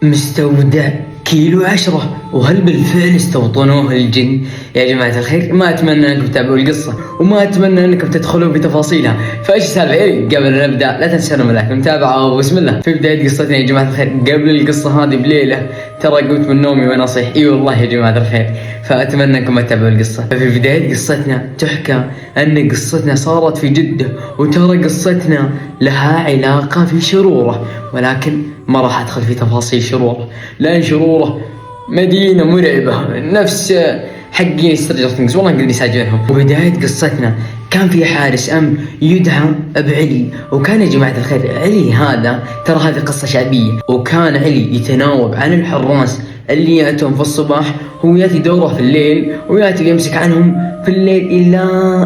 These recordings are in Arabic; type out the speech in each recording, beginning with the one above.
مستودع كيلو 10، وهل بالفعل استوطنوه الجن؟ يا جماعة الخير، ما أتمنى أنكم تتابعوا القصة وما أتمنى أنكم تدخلوا في تفاصيلها، فإيش السالفة؟ قبل أن نبدأ لا تنسوا لايك ومتابعة وبسم الله. في بداية قصتنا يا جماعة الخير، قبل القصة هذه بليلة ترى قمت من نومي وأنا أصيح، إي والله يا جماعة الخير، فأتمنى أنكم تتابعوا القصة. ففي بداية قصتنا تحكى أن قصتنا صارت في جدة، وترى قصتنا لها علاقة في شرورة، ولكن ما راح أدخل في تفاصيل شرورة، لأن شرورة مدينة مرعبة نفس حقين سترينجر ثينجز، والله انقلني ساجلهم. وبداية قصتنا كان في حارس أمن يدعى بعلي، وكان يا جماعة الخير علي هذا ترى هذه قصة شعبية، وكان علي يتناوب عن الحراس اللي يأتون في الصباح، هو يأتي دوره في الليل ويأتي يمسك عنهم في الليل إلى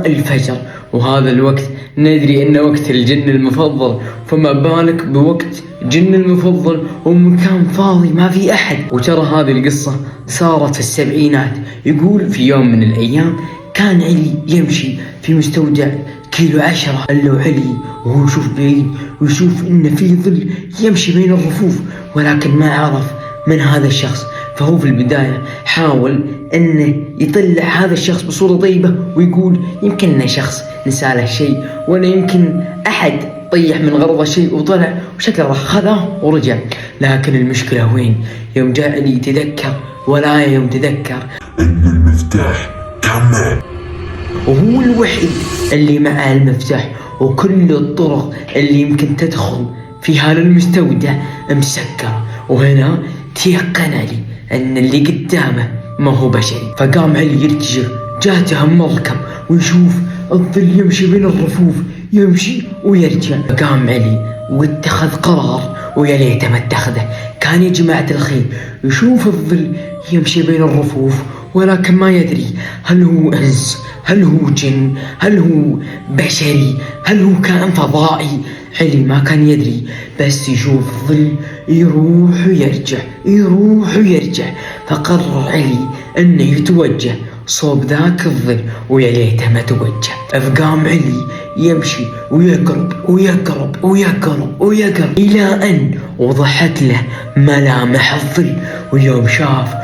الفجر، وهذا الوقت ندري إنه وقت الجن المفضل، فما بالك بوقت جن المفضل ومكان فاضي ما في أحد. وترى هذه القصة صارت في السبعينات. يقول في يوم من الأيام كان علي يمشي في مستودع كيلو 10، قال له علي وهو يشوف بعيد ويشوف إن في ظل يمشي بين الرفوف، ولكن ما عرف من هذا الشخص. فهو في البداية حاول أنه يطلع هذا الشخص بصورة طيبة ويقول يمكن أنه شخص نساله شيء، ولا يمكن أحد طيح من غرضه شيء وطلع وشكله راح خذه ورجع. لكن المشكلة وين؟ يوم جاء علي يتذكر، ولا يوم تذكر أن المفتاح كان معه، وهو الوحيد اللي معه المفتاح، وكل الطرق اللي يمكن تدخل في هذا المستودع مسكرة. وهنا تيقن علي أن اللي قدامه ما هو بشري، فقام علي يرتجف، جاته مركب ويشوف الظل يمشي بين الرفوف، يمشي ويرجع. فقام علي واتخذ قرار، ويا ليته ما اتخذه. كان يا جماعة الخير يشوف الظل يمشي بين الرفوف، ولكن ما يدري هل هو انس، هل هو جن، هل هو بشري، هل هو كائن فضائي. علي ما كان يدري، بس يشوف ظل يروح ويرجع يروح ويرجع. فقرر علي انه يتوجه صوب ذاك الظل، ويا ليته ما توجه. فقام علي يمشي ويقرب ويقرب ويقرب ويقرب إلى أن وضحت له ملامح الظل. ويوم شاف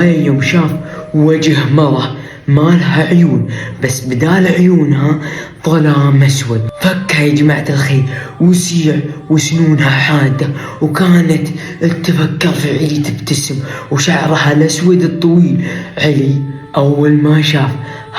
يوم شاف وجه مرة ما لها عيون، بس بدال عيونها ظلام أسود. فكها يا جماعة الخير وسيع وسنونها حادة، وكانت تفكر في علي تبتسم، وشعرها الأسود الطويل. علي أول ما شاف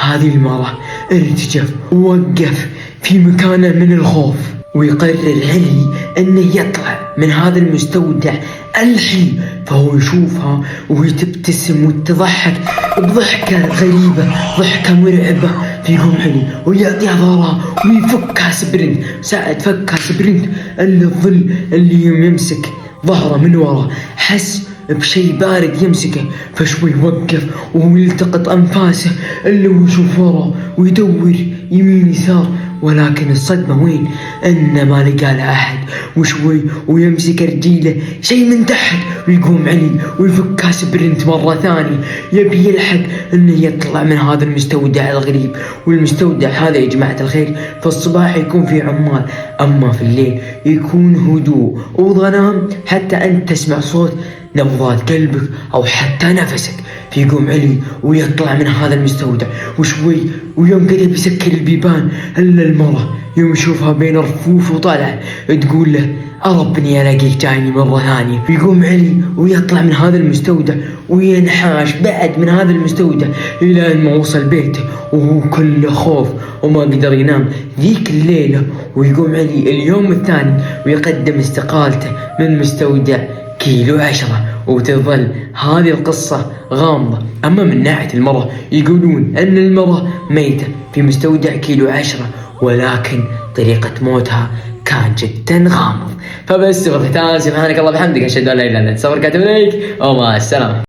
هذه المرة ارتجف ووقف في مكانه من الخوف، ويقرر علي أنه يطلع من هذا المستودع الحين. فهو يشوفها وهي تبتسم وتضحك بضحكة غريبة، ضحكة مرعبة. فيقوم علي ويعطيها ظهرها ويفكها سبرنت. ساعد فكها سبرنت، الظل اللي يمسك ظهره من ورا حس بشي بارد يمسكه، فشوي وقف وهو يلتقط أنفاسه اللي هو يشوف ورا ويدور يمين يسار. ولكن الصدمة وين؟ أن ما لقى له أحد. وشوي ويمسك رجيله شي من تحت، ويقوم علي ويفكها سبرنت مرة ثانية، يبي يلحق أنه يطلع من هذا المستودع الغريب. والمستودع هذا يا جماعة الخير في الصباح يكون في عمال، أما في الليل يكون هدوء وظلام، حتى أنت تسمع صوت نبضات قلبك أو حتى نفسك. فيقوم علي ويطلع من هذا المستودع وشوي، ويوم قرب يسكر البيبان إلا المرة يوم يشوفها بين الرفوف وطالع تقول له أربني ألاقيك جايني مرة ثانية. ويقوم علي ويطلع من هذا المستودع وينحاش بعد من هذا المستودع إلى أن ما وصل بيته، وهو كله خوف وما قدر ينام ذيك الليلة. ويقوم علي اليوم الثاني ويقدم استقالته من مستودع كيلو 10، وتظل هذه القصة غامضة. أما من ناحية المرة يقولون أن المرة ميتة في مستودع كيلو 10، ولكن طريقة موتها كان جدا غامض. فبس سبحانك الله بحمدك، أشهد أن لا إله إلا أنت، أستغفرك وأتوب إليك، ومع السلامة.